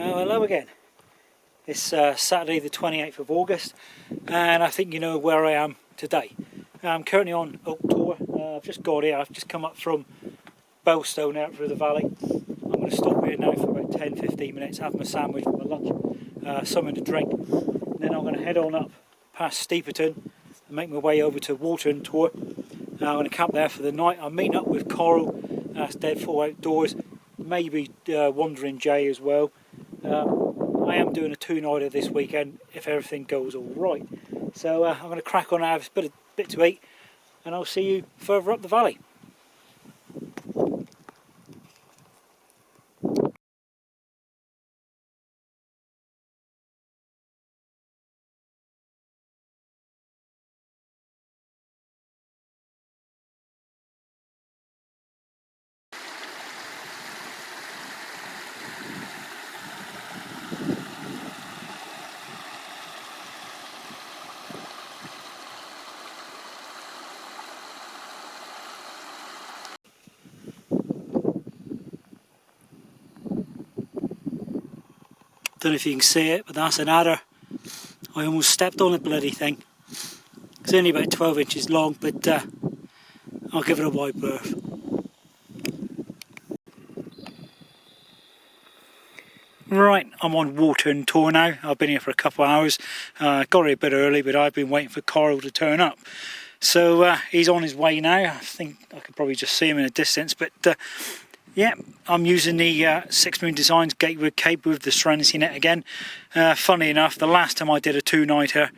Hello again. It's Saturday the 28th of August, and I think you know where I am today. I'm currently on Watern Tor. I've just got here. I've just come up from Bellstone out through the valley. I'm going to stop here now for about 10-15 minutes, have my sandwich for my lunch, something to drink, and then I'm going to head on up past Steeperton and make my way over to Watern Tor. I'm going to camp there for the night. I'm meeting up with Karl, that's Deadfall Outdoors, maybe Wandering Jay as well. I am doing a two-nighter this weekend if everything goes all right. So I'm going to crack on and have a bit to eat, and I'll see you further up the valley. Don't know if you can see it, but that's an adder. I almost stepped on the bloody thing. It's only about 12 inches long, but I'll give it a wide berth. Right, I'm on Watern Tor now. I've been here for a couple of hours. Got here a bit early, but I've been waiting for Karl to turn up. So he's on his way now. I think I could probably just see him in a distance, but yeah, I'm using the 6 Moon Designs Gatewood Cape with the Serenity net again. Funny enough, the last time I did a two-nighter,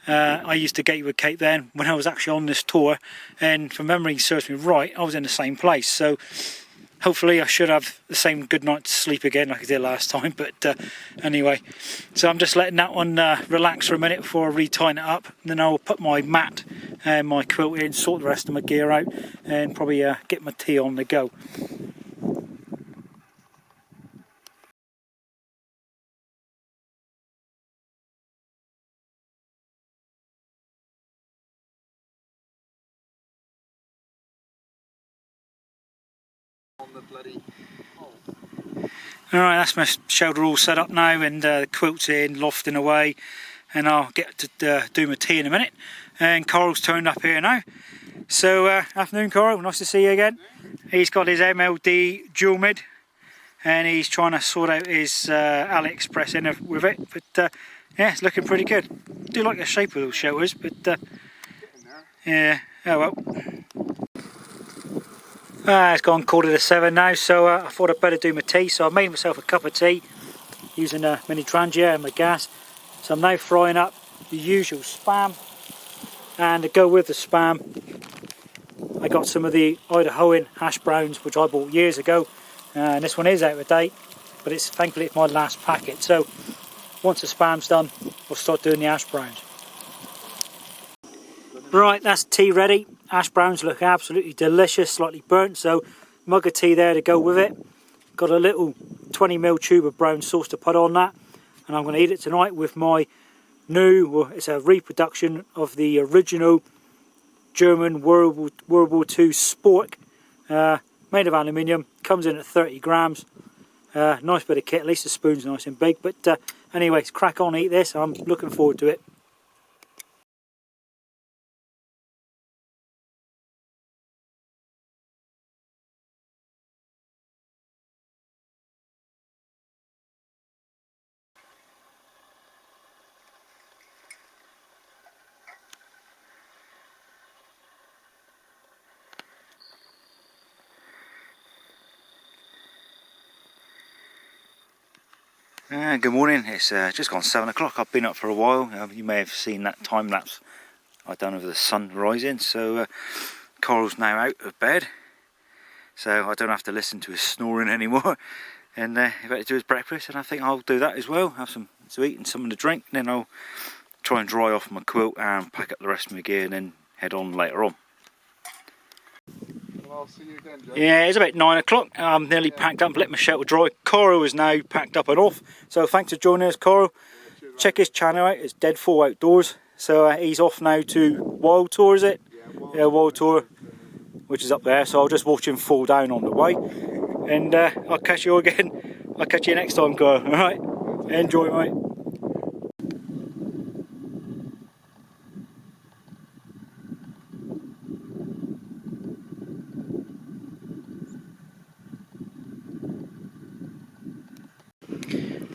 I used the Gatewood Cape then when I was actually on this tour, and if memory serves me right, I was in the same place. So hopefully I should have the same good night's sleep again like I did last time. But anyway, so I'm just letting that one relax for a minute before I re-tighten it up. And then I'll put my mat and my quilt in, sort the rest of my gear out, and probably get my tea on the go. Alright, that's my shelter all set up now, and the quilt's in, lofting away, and I'll get to do my tea in a minute. And Karl's turned up here now. So afternoon, Karl, nice to see you again. He's got his MLD dual mid, and he's trying to sort out his AliExpress inner with it, but yeah, it's looking pretty good. I do like the shape of those shelters, but yeah, oh well. It's gone 7:15 now, so I thought I'd better do my tea. So I made myself a cup of tea using a mini Trangia and my gas. So I'm now frying up the usual spam, and to go with the spam I got some of the Idahoan hash browns, which I bought years ago, and this one is out of date, but it's thankfully it's my last packet. So once the spam's done, we'll start doing the hash browns. Right, that's tea ready. Hash browns look absolutely delicious, slightly burnt, so mug of tea there to go with it. Got a little 20ml tube of brown sauce to put on that, and I'm going to eat it tonight with my new, well, it's a reproduction of the original German World War II spork, made of aluminium, comes in at 30 grams. Nice bit of kit, at least the spoon's nice and big, but anyways, crack on, eat this. I'm looking forward to it. Good morning, it's just gone 7 o'clock. I've been up for a while. You may have seen that time lapse I've done of the sun rising. So Karl's now out of bed, so I don't have to listen to his snoring anymore. And he's about to do his breakfast, and I think I'll do that as well. Have some to eat and something to drink, and then I'll try and dry off my quilt and pack up the rest of my gear and then head on later on. I'll see you again, Joe. Yeah, it's about 9 o'clock. I'm nearly packed up, let my shelter dry. Karl is now packed up and off. So thanks for joining us, Karl. Check his channel out, it's Deadfall Outdoors. So he's off now to Watern Tor, is it? Yeah, Watern Tor, which is up there. So I'll just watch him fall down on the way. And I'll catch you again I'll catch you next time, Karl. Alright, enjoy, mate.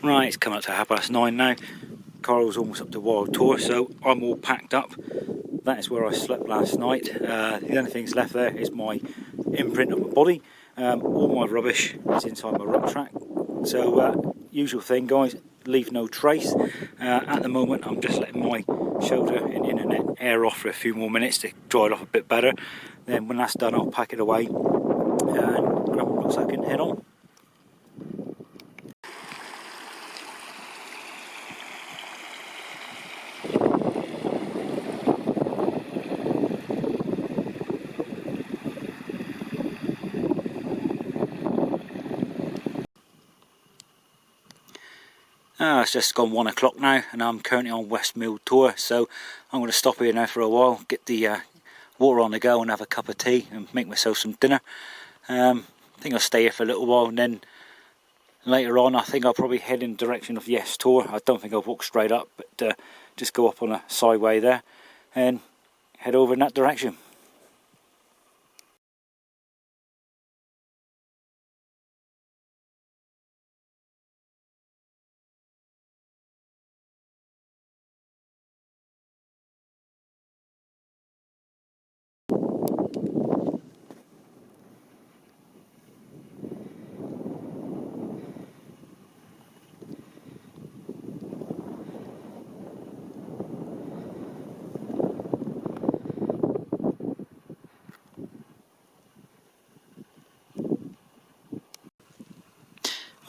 Right, it's come up to 9:30 now. Karl's almost up to Watern Tor, so I'm all packed up. That is where I slept last night. The only thing that's left there is my imprint of my body. All my rubbish is inside my rucksack. So usual thing, guys, leave no trace. At the moment I'm just letting my shoulder and internet air off for a few more minutes to dry it off a bit better. Then when that's done, I'll pack it away and grab my rucksack and head on. It's just gone 1 o'clock now, and I'm currently on West Mill Tour, so I'm going to stop here now for a while, get the water on the go and have a cup of tea and make myself some dinner. I think I'll stay here for a little while, and then later on I think I'll probably head in the direction of the S Tor. I don't think I'll walk straight up, but just go up on a sideway there and head over in that direction.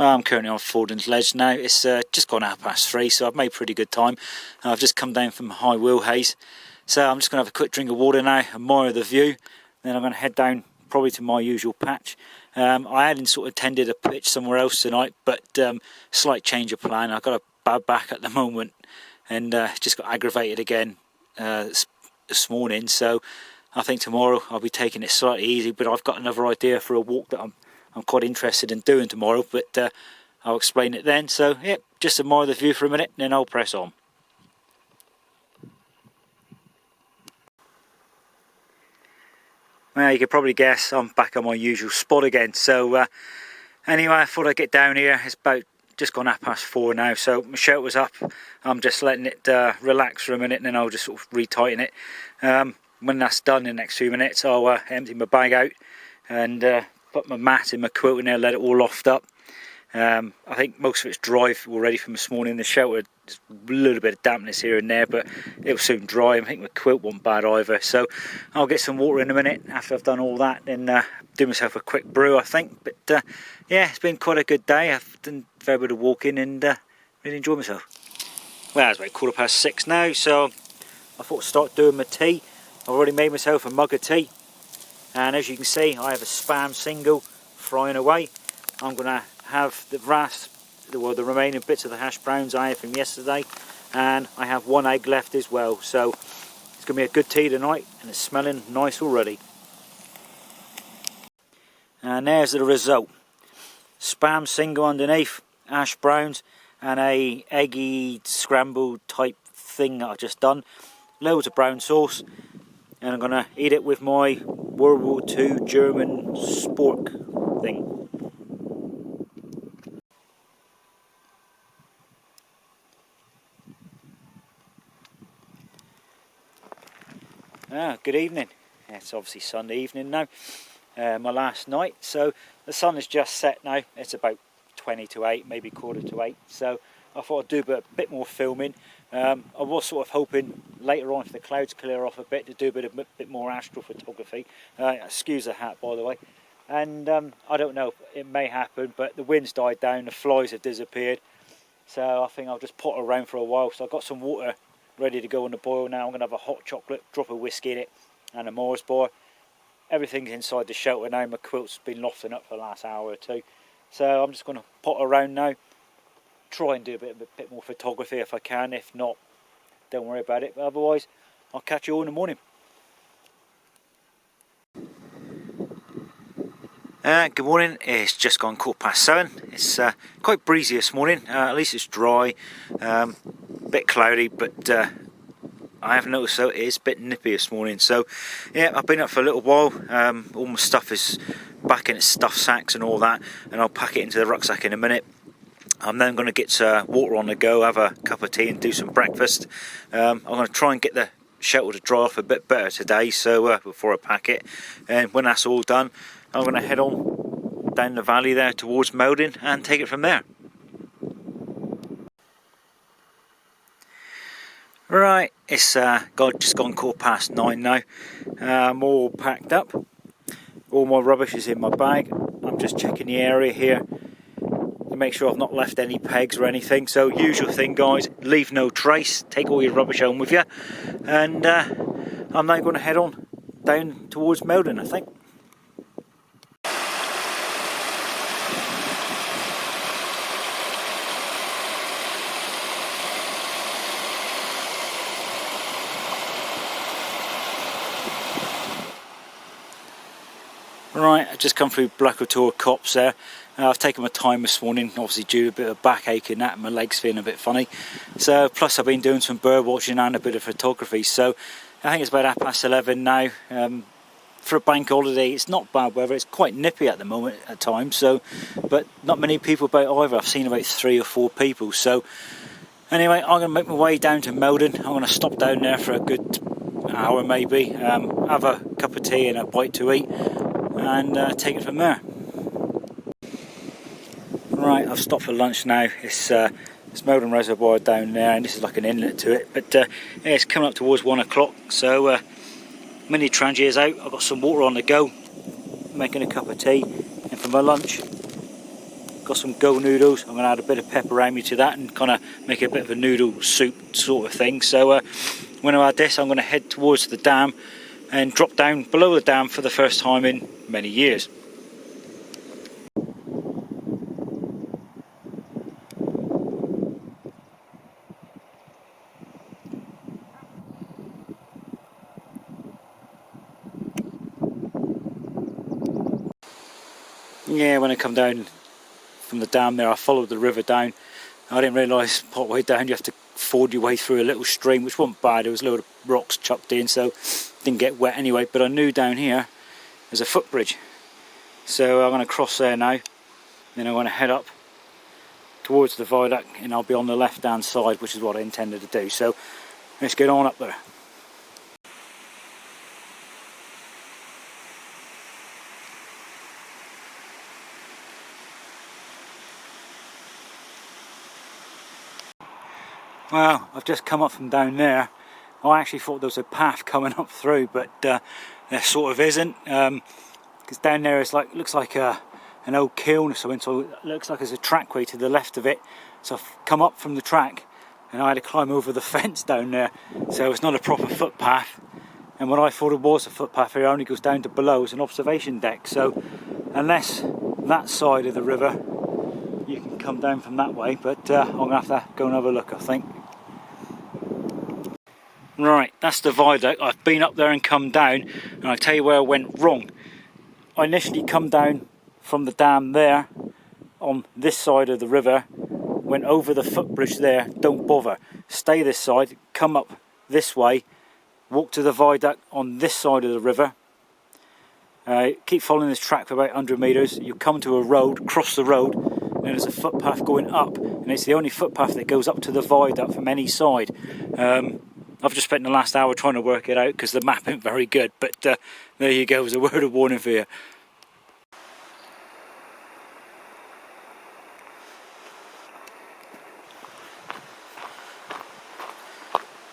I'm currently on Forden's Ledge now. It's just gone 3:30, so I've made pretty good time. I've just come down from High Wheel Haze, so I'm just going to have a quick drink of water now, admire the view, then I'm going to head down probably to my usual patch. I hadn't sort of intended a pitch somewhere else tonight, but slight change of plan. I've got a bad back at the moment, and just got aggravated again this morning, so I think tomorrow I'll be taking it slightly easy, but I've got another idea for a walk that I'm quite interested in doing tomorrow, but I'll explain it then. So yeah, just admire the view for a minute and then I'll press on. Well, you could probably guess I'm back on my usual spot again. So anyway, I thought I'd get down here. It's about just gone 4:30 now, so my shelter's up. I'm just letting it relax for a minute and then I'll just sort of retighten it. When that's done in the next few minutes, I'll empty my bag out and put my mat and my quilt in there, let it all loft up. I think most of it's dry already from this morning. The shelter, a little bit of dampness here and there, but it'll soon dry. I think my quilt wasn't bad either, so I'll get some water in a minute after I've done all that and do myself a quick brew, I think. But yeah, it's been quite a good day. I've done a fair bit of walking and really enjoyed myself. Well, it's about 6:15 now, so I thought I'd start doing my tea. I've already made myself a mug of tea, and as you can see I have a Spam single frying away. I'm going to have the remaining bits of the hash browns I had from yesterday, and I have one egg left as well, so it's going to be a good tea tonight and it's smelling nice already. And there's the result. Spam single underneath, hash browns and a eggy scrambled type thing that I've just done. Loads of brown sauce, and I'm going to eat it with my WW2 German spork thing. Good evening. It's obviously Sunday evening now, my last night, so the sun has just set now. It's about 20 to 8, maybe 7:45, so I thought I'd do a bit more filming. I was sort of hoping later on, if the clouds clear off a bit, to do a bit more astrophotography. Excuse the hat, by the way. And I don't know, it may happen, but the wind's died down, the flies have disappeared, so I think I'll just potter around for a while. So I've got some water ready to go on the boil now. I'm going to have a hot chocolate, drop of whiskey in it, and a Mars bar. Everything's inside the shelter now. My quilt's been lofting up for the last hour or two, so I'm just going to potter around now, try and do a bit more photography if I can. If not, don't worry about it, but otherwise I'll catch you all in the morning. Good morning, it's just gone 7:15. It's quite breezy this morning, at least it's dry, a bit cloudy, but I have noticed though it is a bit nippy this morning. So yeah, I've been up for a little while. All my stuff is back in its stuff sacks and all that, and I'll pack it into the rucksack in a minute. I'm then going to get water on the go, have a cup of tea and do some breakfast. I'm going to try and get the shelter to dry off a bit better today, so before I pack it, and when that's all done I'm going to head on down the valley there towards Meldon and take it from there. Right, it's just gone 9:15 now. I'm all packed up, all my rubbish is in my bag. I'm just checking the area here to make sure I've not left any pegs or anything. So usual thing guys, leave no trace, take all your rubbish home with you, and I'm now going to head on down towards Meldon, I think. Right, I've just come through WW2 Tor copse there. I've taken my time this morning, obviously due to a bit of backache and that, and my legs feeling a bit funny. So, plus I've been doing some bird watching and a bit of photography. So, I think it's about 11:30 now. For a bank holiday, it's not bad weather. It's quite nippy at the moment at times. So, but not many people about either. I've seen about 3 or 4 people. So, anyway, I'm going to make my way down to Meldon. I'm going to stop down there for a good hour maybe. Have a cup of tea and a bite to eat, and take it from there. Right, I've stopped for lunch now. It's Meldon Reservoir down there, and this is like an inlet to it, but yeah, it's coming up towards 1 o'clock, so mini Transier's out. I've got some water on the go, making a cup of tea, and for my lunch got some go noodles. I'm going to add a bit of pepperami to that and kind of make a bit of a noodle soup sort of thing. So when I add this, I'm going to head towards the dam and drop down below the dam for the first time in many years. Yeah, when I come down from the dam there, I followed the river down. I didn't realise part way down you have to ford your way through a little stream, which wasn't bad. There was a load of rocks chucked in, so didn't get wet anyway. But I knew down here there's a footbridge, so I'm going to cross there now. Then I'm going to head up towards the viaduct, and I'll be on the left hand side, which is what I intended to do. So let's get on up there. Well, I've just come up from down there. I actually thought there was a path coming up through, but there sort of isn't. Because down there it's like, looks like an old kiln or something, so it looks like there's a trackway to the left of it. So I've come up from the track and I had to climb over the fence down there. So it's not a proper footpath. And what I thought it was a footpath here only goes down to below as an observation deck. So unless that side of the river, you can come down from that way, but I'm going to have to go and have a look, I think. Right, that's the viaduct. I've been up there and come down, and I'll tell you where I went wrong. I initially come down from the dam there, on this side of the river, went over the footbridge there, don't bother. Stay this side, come up this way, walk to the viaduct on this side of the river. Keep following this track for about 100 metres, you come to a road, cross the road, and there's a footpath going up, and it's the only footpath that goes up to the viaduct from any side. I've just spent the last hour trying to work it out because the map isn't very good, but there you go, as a word of warning for you.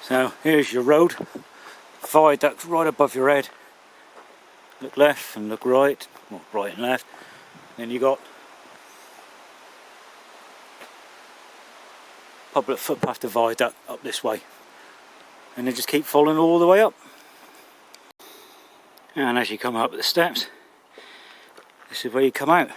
So here's your road, viaduct right above your head. Look left and look right, well, right and left. Then you got public footpath to viaduct up this way. And then just keep following all the way up. And as you come up the steps, this is where you come out.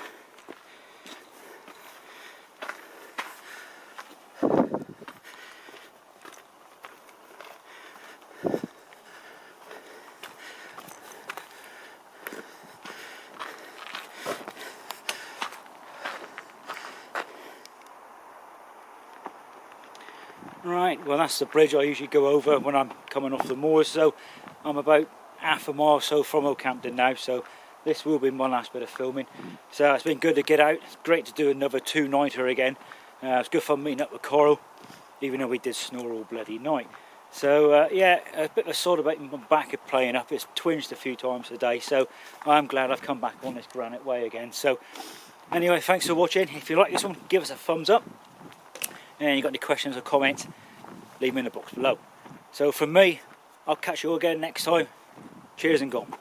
Right, well that's the bridge I usually go over when I'm coming off the moors, so I'm about half a mile or so from Oakhampton now, so this will be my last bit of filming. So it's been good to get out. It's great to do another two-nighter again. It's good fun meeting up with Karl, even though we did snore all bloody night. So yeah, a bit of a sort about my back of playing up. It's twinged a few times today, so I'm glad I've come back on this granite way again. So anyway, thanks for watching. If you like this one, give us a thumbs up. And you got any questions or comments, leave them in the box below. So from me, I'll catch you all again next time. Cheers and gone.